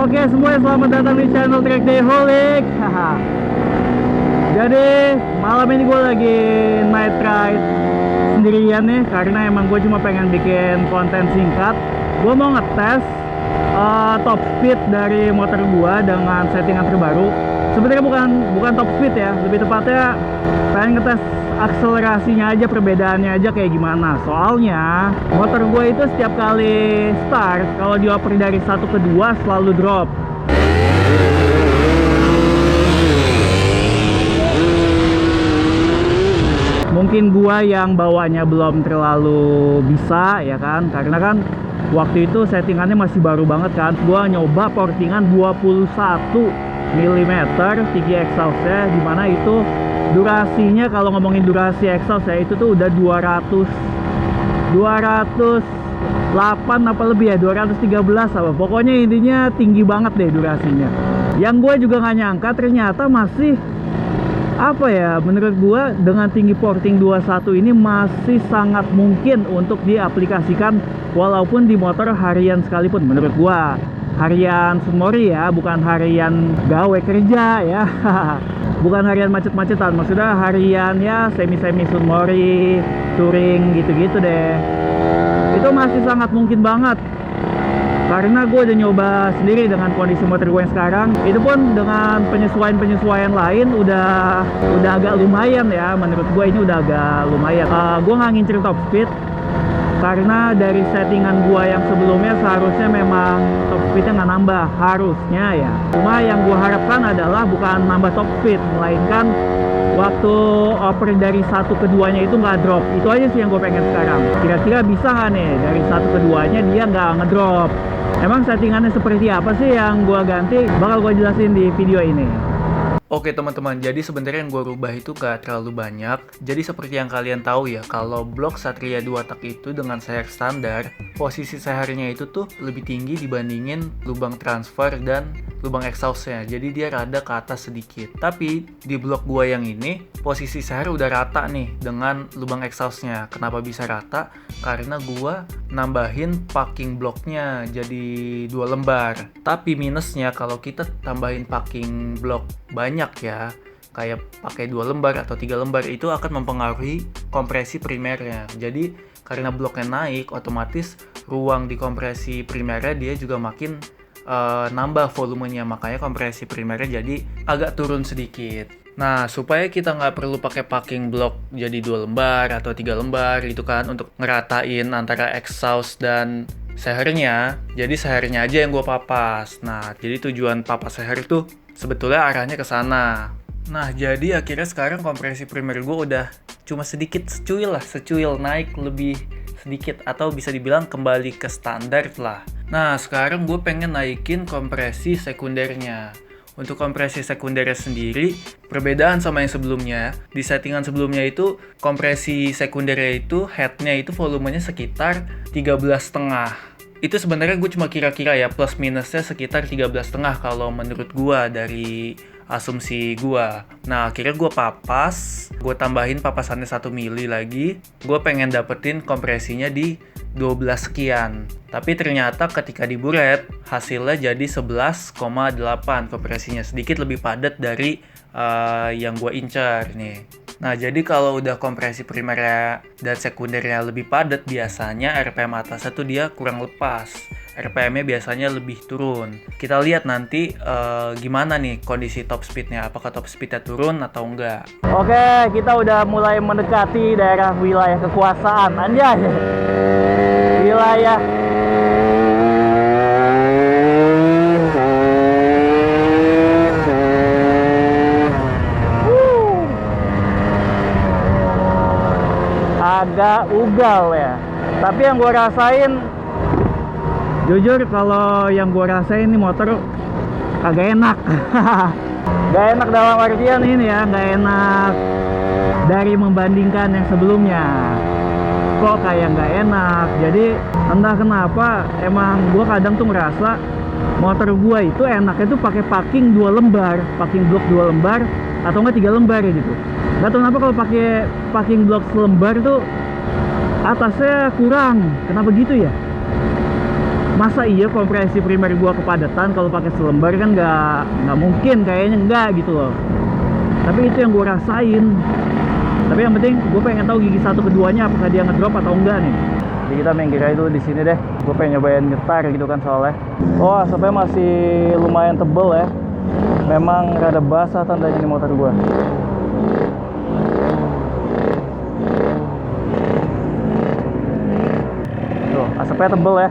Oke semuanya, selamat datang di channel Track Dayholic. Jadi malam ini gue lagi night ride sendirian nih, karena emang gue cuma pengen bikin konten singkat. Gue mau ngetes top speed dari motor gue dengan settingan terbaru. Sebenarnya bukan top speed ya, lebih tepatnya pengen ngetes akselerasinya aja, perbedaannya aja kayak gimana. Soalnya motor gue itu setiap kali start, kalau dioper dari 1 ke 2 selalu drop. Mungkin gua yang bawanya belum terlalu bisa ya kan, karena kan waktu itu settingannya masih baru banget kan. Gua nyoba portingan 21 mm tinggi exhaustnya, dimana itu durasinya, kalau ngomongin durasi exhaust ya, itu tuh udah 208 apa lebih ya, 213 apa, pokoknya intinya tinggi banget deh durasinya. Yang gue juga nggak nyangka ternyata masih apa ya, menurut gua dengan tinggi porting 21 ini masih sangat mungkin untuk diaplikasikan walaupun di motor harian sekalipun. Menurut gua harian sunmori ya, bukan harian gawe kerja ya. Bukan harian macet-macetan, maksudnya harian ya semi-semi sunmori, touring gitu-gitu deh. Itu masih sangat mungkin banget, karena gue udah nyoba sendiri dengan kondisi motor gue yang sekarang. Itu pun dengan penyesuaian lain udah agak lumayan ya. Menurut gue ini udah agak lumayan. Gue nggak ngincer top speed, karena dari settingan gue yang sebelumnya seharusnya memang top speednya nggak nambah, harusnya ya. Cuma yang gue harapkan adalah bukan nambah top speed, melainkan waktu oper dari 1 ke 2 nya itu nggak drop. Itu aja sih yang gue pengen sekarang. Kira-kira bisa nggak nih dari 1 ke 2 nya dia nggak ngedrop. Emang settingannya seperti apa sih yang gua ganti? Bakal gua jelasin di video ini. Oke teman-teman, jadi sebenarnya yang gue rubah itu gak terlalu banyak. Jadi seperti yang kalian tahu ya, kalau blok Satria 2 tak itu dengan seher standar, posisi sehernya itu tuh lebih tinggi dibandingin lubang transfer dan lubang exhaustnya. Jadi dia rada ke atas sedikit. Tapi di blok gue yang ini, posisi seher udah rata nih dengan lubang exhaustnya. Kenapa bisa rata? Karena gue nambahin packing bloknya jadi 2 lembar. Tapi minusnya kalau kita tambahin packing blok banyak ya, kayak pakai 2 lembar atau 3 lembar, itu akan mempengaruhi kompresi primernya. Jadi karena bloknya naik, otomatis ruang di kompresi primernya dia juga makin nambah volumenya, makanya kompresi primernya jadi agak turun sedikit. Nah, supaya kita nggak perlu pakai packing block jadi 2 lembar atau 3 lembar gitu kan, untuk ngeratain antara exhaust dan sehernya, jadi sehernya aja yang gue papas. Nah, jadi tujuan papas seher tuh sebetulnya arahnya ke sana. Nah, jadi akhirnya sekarang kompresi primer gue udah cuma sedikit secuil naik lebih sedikit, atau bisa dibilang kembali ke standar lah. Nah, sekarang gue pengen naikin kompresi sekundernya. Untuk kompresi sekundernya sendiri, perbedaan sama yang sebelumnya. Di settingan sebelumnya itu, kompresi sekundernya itu, headnya itu volumenya sekitar 13,5. Itu sebenarnya gue cuma kira-kira ya, plus minusnya sekitar 13,5 kalau menurut gue dari asumsi gue. Nah, akhirnya gue papas, gue tambahin papasannya 1 mili lagi. Gue pengen dapetin kompresinya di 12 sekian. Tapi ternyata ketika diburet, hasilnya jadi 11,8 kompresinya, sedikit lebih padat dari yang gue incar nih. Nah, jadi kalau udah kompresi primernya dan sekundernya lebih padat, biasanya RPM atasnya tuh dia kurang lepas. RPM-nya biasanya lebih turun. Kita lihat nanti gimana nih kondisi top speed-nya. Apakah top speed-nya turun atau enggak. Oke, kita udah mulai mendekati daerah wilayah kekuasaan. Anjay, wilayah agak ugal ya. Tapi yang gue rasain, jujur kalau yang gue rasain ini motor agak enak. Gak enak dalam artian ini ya, gak enak dari membandingkan yang sebelumnya. Kok kayak gak enak. Jadi entah kenapa emang gue kadang tuh merasa motor gue itu enaknya tuh pakai packing 2 lembar, packing block 2 lembar atau enggak 3 lembar gitu. Gak tau kenapa kalau pakai packing block selembar tuh atasnya kurang. Kenapa gitu ya? Masa iya kompresi primer gua kepadatan kalau pakai selembar kan nggak mungkin, kayaknya enggak gitu loh. Tapi itu yang gua rasain. Tapi yang penting gue pengen tahu gigi satu keduanya apakah dia ngedrop atau enggak nih. Jadi kita minggir aja dulu di sini deh. Gue pengen nyobain ngetar gitu kan soalnya. Oh, asapnya masih lumayan tebel ya. Memang rada basah tandanya di motor gue. Tuh, asapnya tebel ya.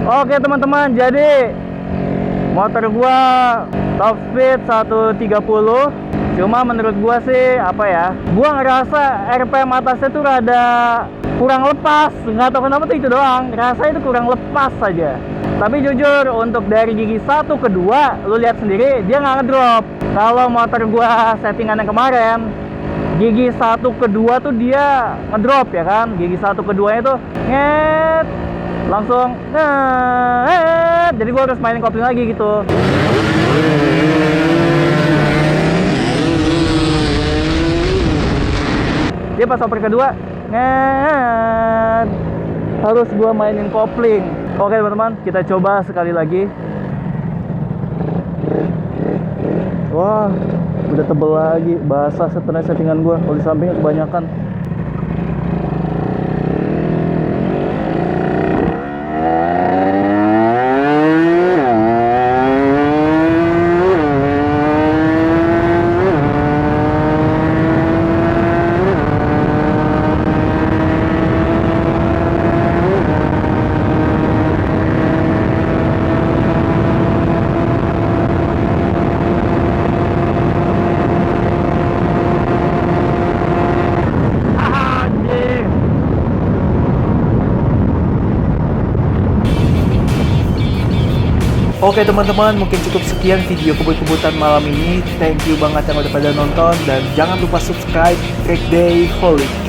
Oke teman-teman, jadi motor gua top speed 130. Cuma menurut gua sih apa ya, gua ngerasa RPM atasnya tuh rada kurang lepas. Nggak tahu kenapa tuh, itu doang, rasanya itu kurang lepas saja. Tapi jujur untuk dari gigi 1 ke 2, lu lihat sendiri dia nggak ngedrop. Kalau motor gua settingan yang kemarin, gigi 1 ke 2 tuh dia ngedrop ya kan. Gigi 1 ke 2 nya tuh nget, langsung jadi gue harus mainin kopling lagi gitu. Dia pas oper kedua harus gue mainin kopling. Oke teman-teman, kita coba sekali lagi. Wah, udah tebel lagi, basah sebenarnya settingan gue. Kalau di sampingnya kebanyakan. Oke teman-teman, mungkin cukup sekian video kebut-kebutan malam ini. Thank you banget yang udah pada nonton, dan jangan lupa subscribe Track Day Holic.